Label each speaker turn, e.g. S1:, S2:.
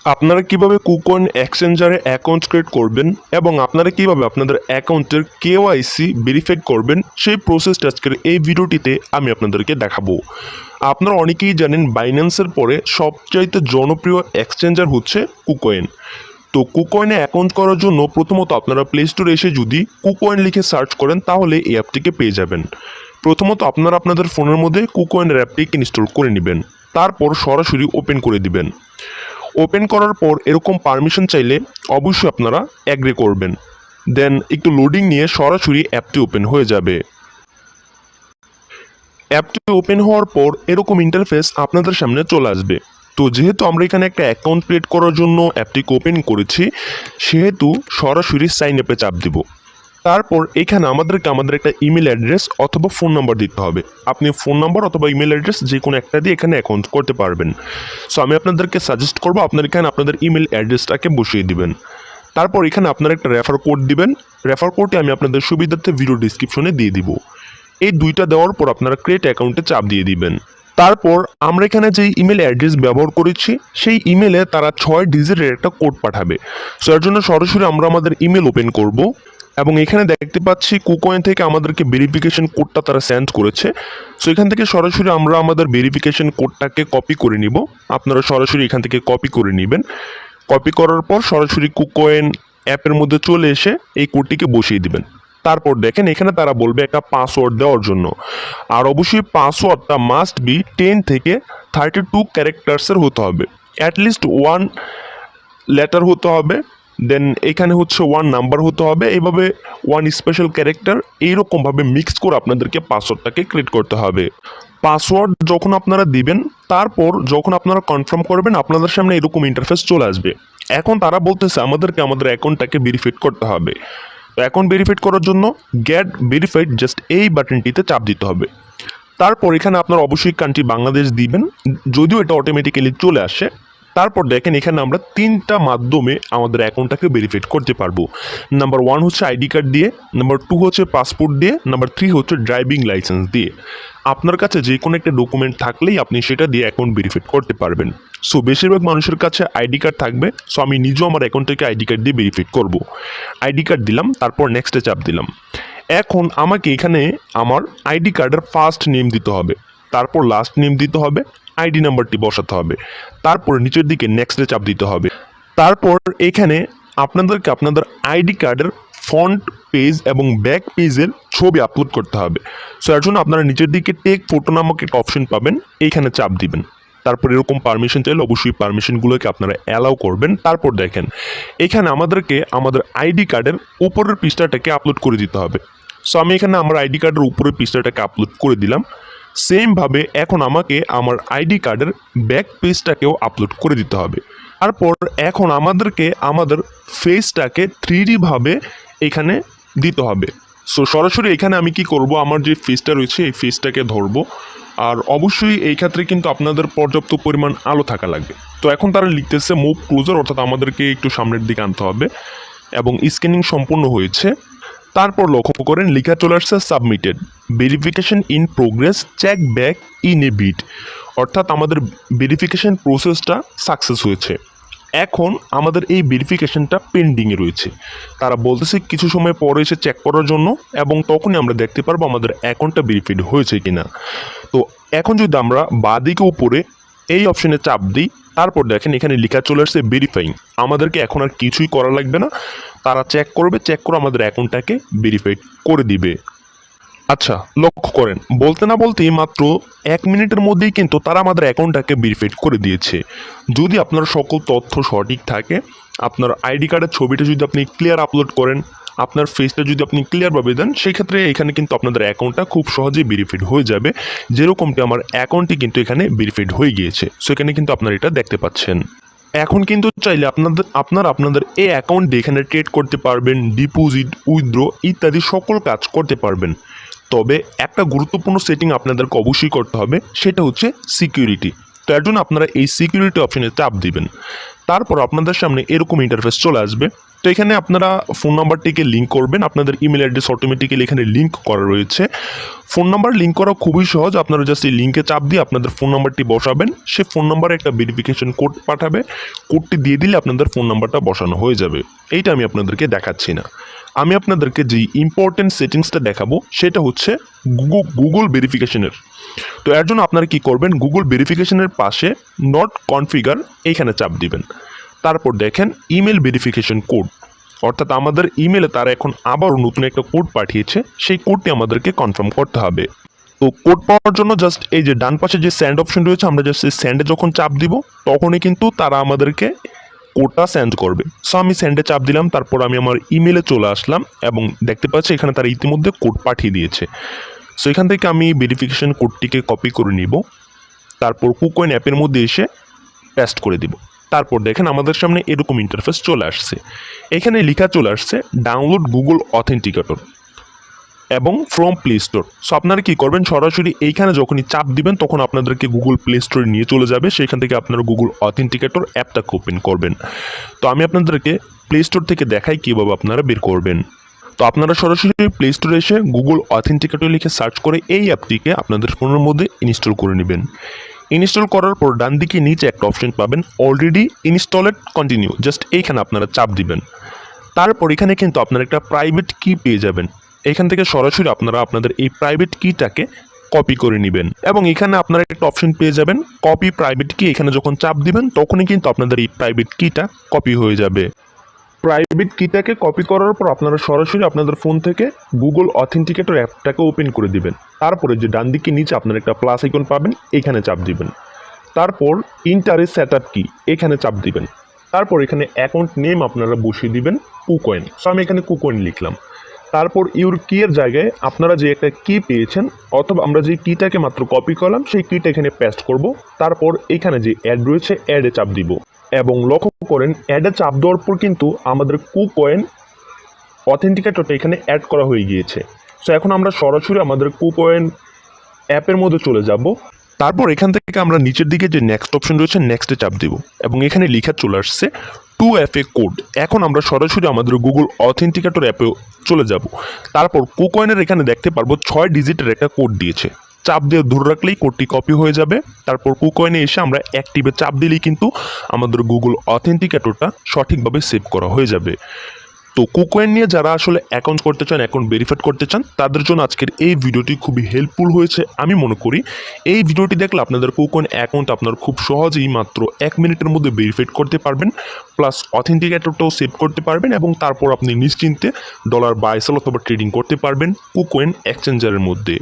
S1: আপনারা কিভাবে KuCoin এক্সচেঞ্জারে account create করবেন এবং আপনারা কিভাবে আপনাদের অ্যাকাউন্টের কেওয়াইসি ভেরিফাই করবেন সেই প্রসেসটা আজকের এই ভিডিওটিতে আমি আপনাদেরকে দেখাবো। আপনারা অনেকেই জানেন বাইন্যান্সের পরে সবচাইতে জনপ্রিয় এক্সচেঞ্জার হচ্ছে কুকয়েন। তো কুকয়েনে অ্যাকাউন্ট করার জন্য প্রথমত আপনারা প্লে স্টোরে এসে যদি কুকয়েন লিখে সার্চ করেন তাহলে এই অ্যাপটিকে পেয়ে যাবেন। প্রথমত আপনারা আপনাদের ফোনের মধ্যে কুকয়েনের অ্যাপটিকে ইনস্টল করে নেবেন, তারপর সরাসরি ওপেন করে দিবেন। ওপেন করার পর এরকম পারমিশন চাইলে অবশ্যই আপনারা অ্যাগ্রি করবেন, দেন একটু লোডিং নিয়ে সরাসরি অ্যাপটি ওপেন হয়ে যাবে। অ্যাপটি ওপেন হওয়ার পর এরকম ইন্টারফেস আপনাদের সামনে চলে আসবে। তো যেহেতু আমরা এখানে একটা অ্যাকাউন্ট ক্রিয়েট করার জন্য অ্যাপটিকে ওপেন করেছি, সেহেতু সরাসরি সাইন আপে চাপ দিব। তারপর এখানে আমাদেরকে আমাদের একটা ইমেল অ্যাড্রেস অথবা ফোন নাম্বার দিতে হবে। আপনি ফোন নাম্বার অথবা ইমেল অ্যাড্রেস যে কোনো একটা দিয়ে এখানে অ্যাকাউন্ট করতে পারবেন। সো আমি আপনাদেরকে সাজেস্ট করবো আপনার এখানে আপনাদের ইমেল অ্যাড্রেসটাকে বসিয়ে দিবেন। তারপর এখানে আপনারা একটা রেফার কোড দিবেন। রেফার কোডটি আমি আপনাদের সুবিধার্থে ভিডিও ডিসক্রিপশনে দিয়ে দিব। এই দুইটা দেওয়ার পর আপনারা ক্রিয়েট অ্যাকাউন্টে চাপ দিয়ে দিবেন। তারপর আমরা এখানে যে ইমেল অ্যাড্রেস ব্যবহার করেছি সেই ইমেলে তারা 6 ডিজিটের একটা কোড পাঠাবে। সো এর জন্য সরাসরি আমরা আমাদের ইমেল ওপেন করব এবং এখানে দেখতে পাচ্ছি কুকয়েন থেকে আমাদেরকে ভেরিফিকেশন কোডটা তারা সেন্ড করেছে। সো এখান থেকে সরাসরি আমরা আমাদের ভেরিফিকেশন কোডটাকে কপি করে নিব। আপনারা সরাসরি এখান থেকে কপি করে নেবেন। কপি করার পর সরাসরি কুকয়েন অ্যাপের মধ্যে চলে এসে এই কোডটিকে বসিয়ে দিবেন। তারপর দেখেন এখানে তারা বলবে একটা পাসওয়ার্ড দেওয়ার জন্য, আর অবশ্যই পাসওয়ার্ডটা মাস্ট বি 10 থেকে 32 ক্যারেক্টার্সের হতে হবে, অ্যাটলিস্ট 1 লেটার হতে হবে, দেন এখানে হচ্ছে 1 নাম্বার হতে হবে, এইভাবে 1 স্পেশাল ক্যারেক্টার এইরকমভাবে মিক্স করে আপনাদেরকে পাসওয়ার্ডটাকে ক্রিয়েট করতে হবে। পাসওয়ার্ড যখন আপনারা দিবেন, তারপর যখন আপনারা কনফার্ম করবেন আপনাদের সামনে এরকম ইন্টারফেস চলে আসবে। এখন তারা বলতেছে আমাদেরকে আমাদের অ্যাকাউন্টটাকে ভেরিফাইড করতে হবে। তো অ্যাকাউন্ট ভেরিফাইড করার জন্য গেট ভেরিফাইড জাস্ট এই বাটনটিতে চাপ দিতে হবে। তারপর এখানে আপনারা অবশ্যই কান্ট্রি বাংলাদেশ দিবেন, যদিও এটা অটোমেটিক্যালি চলে আসে। তারপর দেখেন এখানে আমরা 3টা মাধ্যমে আমাদের অ্যাকাউন্টটাকে ভেরিফাইড করতে পারবো। নাম্বার 1 হচ্ছে আইডি কার্ড দিয়ে, নাম্বার 2 হচ্ছে পাসপোর্ট দিয়ে, নাম্বার 3 হচ্ছে ড্রাইভিং লাইসেন্স দিয়ে। আপনার কাছে যে কোনো একটা ডকুমেন্ট থাকলেই আপনি সেটা দিয়ে অ্যাকাউন্ট ভেরিফাইড করতে পারবেন। সো বেশিরভাগ মানুষের কাছে আইডি কার্ড থাকবে। সো আমি নিজেও আমার অ্যাকাউন্ট থেকে আইডি কার্ড দিয়ে ভেরিফাইড করব। আইডি কার্ড দিলাম, তারপর নেক্সটে চাপ দিলাম। এখন আমাকে এখানে আমার আইডি কার্ডের ফার্স্ট নেম দিতে হবে, তারপর লাস্ট নেম দিতে হবে, আইডি নাম্বারটি বসাতে হবে, তারপর নিচের দিকে নেক্সটে চাপ দিতে হবে। তারপর এখানে আপনাদেরকে আপনাদের আইডি কার্ডের ফ্রন্ট পেজ এবং ব্যাক পেজের ছবি আপলোড করতে হবে। সো এর জন্য আপনারা নিচের দিকে টেক ফটো নামক একটা অপশন পাবেন, এইখানে চাপ দিবেন। তারপর এরকম পারমিশন চাইলে অবশ্যই পারমিশনগুলোকে আপনারা অ্যালাউ করবেন। তারপর দেখেন এখানে আমাদেরকে আমাদের আইডি কার্ডের উপরের পৃষ্ঠাটাকে আপলোড করে দিতে হবে। সো আমি এখানে আমার আইডি কার্ডের উপরের পৃষ্ঠাটাকে আপলোড করে দিলাম। সেমভাবে এখন আমাকে আমার আইডি কার্ডের ব্যাক পেজটাকেও আপলোড করে দিতে হবে। তারপর এখন আমাদেরকে আমাদের ফেসটাকে 3D ভাবে এখানে দিতে হবে। সো সরাসরি এখানে আমি কি করব, আমার যে ফেসটা রয়েছে এই ফেসটাকে ধরবো, আর অবশ্যই এই ক্ষেত্রে কিন্তু আপনাদের পর্যাপ্ত পরিমাণ আলো থাকা লাগবে। তো এখন তারা লিখতেছে মুভ ক্লোজার, অর্থাৎ আমাদেরকে একটু সামনের দিকে আনতে হবে এবং স্ক্যানিং সম্পূর্ণ হয়েছে। তারপর লক্ষ্য করেন লেখা চলে আসছে submitted, verification in progress, check back in a bit, অর্থাৎ আমাদের ভেরিফিকেশন প্রসেসটা সাকসেস হয়েছে। এখন আমাদের এই ভেরিফিকেশনটা পেন্ডিংয়ে রয়েছে। তারা বলতেছে কিছু সময় পরে এসে চেক করার জন্য, এবং তখনই আমরা দেখতে পারবো আমাদের অ্যাকাউন্টটা ভেরিফাইড হয়েছে কিনা। তো এখন যদি আমরা বাঁদিকে উপরে এই অপশনে চাপ দিই, তারপর দেখেন এখানে লেখা চলে আসছে ভেরিফাইং। আমাদেরকে এখন আর কিছুই করা লাগবে না, তারা চেক করবে, চেক করে আমাদের অ্যাকাউন্টটাকে ভেরিফাইড করে দিবে। আচ্ছা, লক্ষ্য করেন বলতে না বলতেই মাত্র 1 মিনিটের মধ্যেই কিন্তু তারা আমাদের অ্যাকাউন্টটাকে ভেরিফাইড করে দিয়েছে। যদি আপনার সকল তথ্য সঠিক থাকে, আপনার আইডি কার্ডের ছবিটা যদি আপনি ক্লিয়ার আপলোড করেন, আপনার ফেসটা যদি আপনি ক্লিয়ারভাবে দেন, সেক্ষেত্রে এখানে কিন্তু আপনাদের অ্যাকাউন্টটা খুব সহজেই ভেরিফাইড হয়ে যাবে। যেরকমটি আমার অ্যাকাউন্টটি কিন্তু এখানে ভেরিফাইড হয়ে গিয়েছে। সো এখানে কিন্তু আপনারা এটা দেখতে পাচ্ছেন। এখন কিন্তু চাইলে আপনাদের এই অ্যাকাউন্টে এখানে ট্রেড করতে পারবেন, ডিপোজিট, উইথড্র ইত্যাদি সকল কাজ করতে পারবেন। তবে একটা গুরুত্বপূর্ণ সেটিং আপনাদেরকে অবশ্যই করতে হবে, সেটা হচ্ছে সিকিউরিটি। তো এর জন্য আপনারা এই সিকিউরিটি অপশনে চাপ দিবেন। তারপর আপনাদের সামনে এরকম ইন্টারফেস চলে আসবে। তো এখানে আপনারা ফোন নাম্বারটিকে লিঙ্ক করবেন, আপনাদের ইমেল অ্যাড্রেস অটোমেটিক্যালি এখানে লিঙ্ক করা রয়েছে। ফোন নাম্বার লিঙ্ক করা খুবই সহজ, আপনারা জাস্ট এই লিঙ্কে চাপ দিয়ে আপনাদের ফোন নাম্বারটি বসাবেন, সে ফোন নাম্বারে একটা ভেরিফিকেশন কোড পাঠাবে, কোডটি দিয়ে দিলে আপনাদের ফোন নাম্বারটা বসানো হয়ে যাবে। এইটা আমি আপনাদেরকে দেখাচ্ছি না, আমি আপনাদেরকে যে ইম্পর্টেন্ট সেটিংসটা দেখাবো সেটা হচ্ছে গুগল ভেরিফিকেশনের। তো এর জন্য আপনারা কি করবেন, গুগল ভেরিফিকেশনের পাশে নট কনফিগার এইখানে চাপ দিবেন। তারপর দেখেন ইমেল ভেরিফিকেশন কোড, অর্থাৎ আমাদের ইমেলে তারা এখন আবারও নতুন একটা কোড পাঠিয়েছে, সেই কোডটি আমাদেরকে কনফার্ম করতে হবে। তো কোড পাওয়ার জন্য জাস্ট এই যে ডান পাশে যে সেন্ড অপশন রয়েছে, আমরা জাস্ট এই সেন্ডে যখন চাপ দিব তখনই কিন্তু তারা আমাদেরকে কোডটা সেন্ড করবে। সো আমি সেন্ডে চাপ দিলাম, তারপর আমি আমার ইমেলে চলে আসলাম এবং দেখতে পাচ্ছি এখানে তারা ইতিমধ্যে কোড পাঠিয়ে দিয়েছে। সো এখান থেকে আমি ভেরিফিকেশন কোডটিকে কপি করে নিব, তারপর কুকয়েন অ্যাপের মধ্যে এসে পেস্ট করে দিব। তারপর দেখেন আমাদের সামনে এরকম ইন্টারফেস চলে আসছে, এখানে লেখা চলে আসছে ডাউনলোড গুগল অথেন্টিকেটর এবং ফ্রম প্লে স্টোর। সো আপনারা কী করবেন, সরাসরি এইখানে যখনই চাপ দিবেন তখন আপনাদেরকে গুগল প্লে স্টোরে নিয়ে চলে যাবে, সেখান থেকে আপনারা গুগল অথেন্টিকেটর অ্যাপটাকে ওপেন করবেন। তো আমি আপনাদেরকে প্লে স্টোর থেকে দেখাই কীভাবে আপনারা বের করবেন। তো আপনারা সরাসরি প্লে স্টোরে এসে গুগল অথেন্টিকেটর লিখে সার্চ করে এই অ্যাপটিকে আপনাদের ফোনের মধ্যে ইনস্টল করে নেবেন। ইনস্টল করার পর ডান দিকে নিচে একটা অপশন পাবেন অলরেডি ইনস্টলেড কন্টিনিউ, জাস্ট এইখানে আপনারা চাপ দিবেন। তারপর এখানে কিন্তু আপনারা একটা প্রাইভেট কি পেয়ে যাবেন, এখান থেকে সরাসরি আপনারা আপনাদের এই প্রাইভেট কিটাকে কপি করে নেবেন এবং এখানে আপনারা একটা অপশন পেয়ে যাবেন কপি প্রাইভেট কি, এখানে যখন চাপ দিবেন তখনই কিন্তু আপনাদের এই প্রাইভেট কিটা কপি হয়ে যাবে। প্রাইভেট কিটাকে কপি করার পর আপনারা সরাসরি আপনাদের ফোন থেকে গুগল অথেন্টিকেটর অ্যাপটাকে ওপেন করে দিবেন। তারপরে যে ডান দিকে নিচে আপনারা একটা প্লাস আইকন পাবেন, এখানে চাপ দিবেন। তারপর ইন্টারে সেট আপ কি, এখানে চাপ দিবেন। তারপর এখানে অ্যাকাউন্ট নেম আপনারা বসিয়ে দিবেন কুকয়েন। সো আমি এখানে কুকয়েন লিখলাম। তারপর ইউর কি এর জায়গায় আপনারা যে একটা কি পেয়েছেন অথবা আমরা যে কিটাকে মাত্র কপি করলাম সেই কিটা এখানে পেস্ট করব। তারপর এখানে যে অ্যাড রয়েছে অ্যাডে চাপ দিব এবং লক্ষ্য করেন অ্যাডে চাপ দেওয়ার পর কিন্তু আমাদের কুকয়েন অথেন্টিকেটরটা এখানে অ্যাড করা হয়ে গিয়েছে। সো এখন আমরা সরাসরি আমাদের কুকয়েন অ্যাপের মধ্যে চলে যাব। তারপর এখান থেকে আমরা নিচের দিকে যে নেক্সট অপশন রয়েছে নেক্সটে চাপ দেব এবং এখানে লেখা চলে আসছে 2FA কোড। এখন আমরা সরাসরি আমাদের গুগল অথেন্টিকেটর অ্যাপে চলে যাব। তারপর কুকয়েনের এখানে দেখতে পারবো 6 ডিজিটের একটা কোড দিয়েছে, চাপ দিয়ে ধরে রাখলেই কোডটি কপি হয়ে যাবে। তারপর কুকয়েনে এসে আমরা অ্যাক্টিভে চাপ দিলেই কিন্তু আমাদের গুগল অথেন্টিকেটরটা সঠিকভাবে সেভ করা হয়ে যাবে। তো কুকয়েন নিয়ে যারা আসলে অ্যাকাউন্ট করতে চান, অ্যাকাউন্ট ভেরিফাই করতে চান, তাদের জন্য আজকের এই ভিডিওটি খুবই হেল্পফুল হয়েছে আমি মনে করি। এই ভিডিওটি দেখলে আপনাদের কুকয়েন অ্যাকাউন্ট আপনার খুব সহজেই মাত্র 1 মিনিটের মধ্যে ভেরিফাই করতে পারবেন, প্লাস অথেন্টিকেটরটাও সেভ করতে পারবেন এবং তারপর আপনি নিশ্চিন্তে ডলার বাই সেল অথবা ট্রেডিং করতে পারবেন কুকয়েন এক্সচেঞ্জারের মধ্যে।